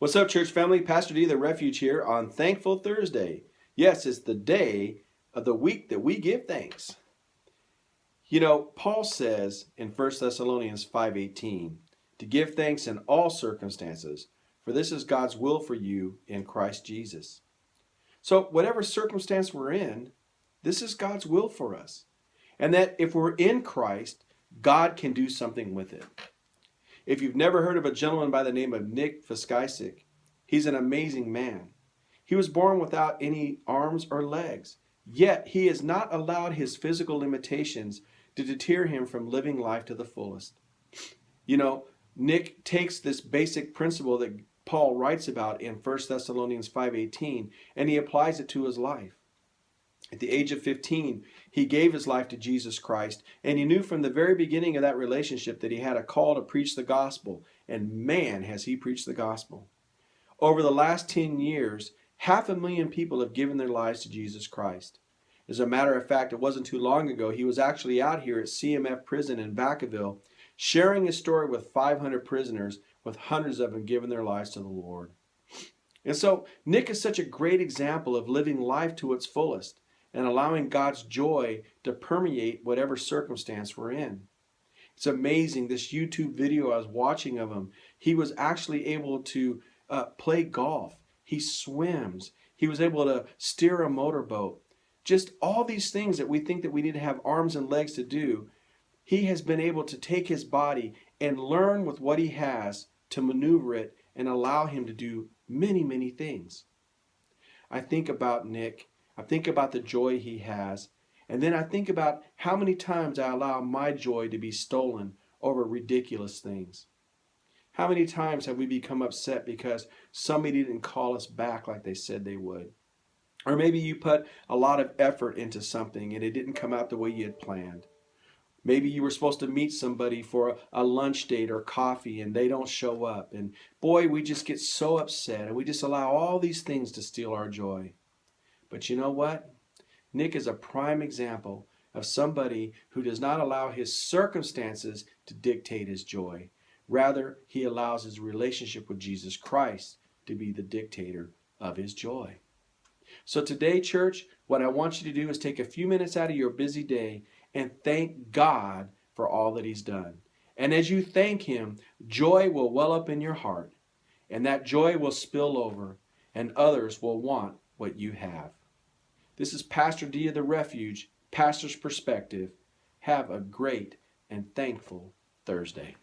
What's up, church family? Pastor D, the Refuge here on Thankful Thursday. Yes, it's the day of the week that we give thanks. You know, Paul says in 1 Thessalonians 5:18 to give thanks in all circumstances, for this is God's will for you in Christ Jesus. So whatever circumstance we're in, this is God's will for us. And that if we're in Christ, God can do something with it. If you've never heard of a gentleman by the name of Nick Fuskaisik, he's an amazing man. He was born without any arms or legs, yet he has not allowed his physical limitations to deter him from living life to the fullest. You know, Nick takes this basic principle that Paul writes about in 1 Thessalonians 5:18 and he applies it to his life. At the age of 15, he gave his life to Jesus Christ, and he knew from the very beginning of that relationship that he had a call to preach the gospel, and man, has he preached the gospel. Over the last 10 years, 500,000 people have given their lives to Jesus Christ. As a matter of fact, it wasn't too long ago, he was actually out here at CMF prison in Vacaville, sharing his story with 500 prisoners, with hundreds of them giving their lives to the Lord. And so, Nick is such a great example of living life to its fullest and allowing God's joy to permeate whatever circumstance we're in. It's amazing, this YouTube video I was watching of him, he was actually able to play golf. He swims. He was able to steer a motorboat. Just all these things that we think that we need to have arms and legs to do, he has been able to take his body and learn with what he has to maneuver it and allow him to do many, many things. I think about Nick. I think about the joy he has, and then I think about how many times I allow my joy to be stolen over ridiculous things. How many times have we become upset because somebody didn't call us back like they said they would? Or maybe you put a lot of effort into something and it didn't come out the way you had planned. Maybe you were supposed to meet somebody for a lunch date or coffee and they don't show up. And boy, we just get so upset and we just allow all these things to steal our joy. But you know what? Nick is a prime example of somebody who does not allow his circumstances to dictate his joy. Rather, he allows his relationship with Jesus Christ to be the dictator of his joy. So today, church, what I want you to do is take a few minutes out of your busy day and thank God for all that he's done. And as you thank him, joy will well up in your heart, and that joy will spill over, and others will want what you have. This is Pastor D of the Refuge, Pastor's Perspective. Have a great and thankful Thursday.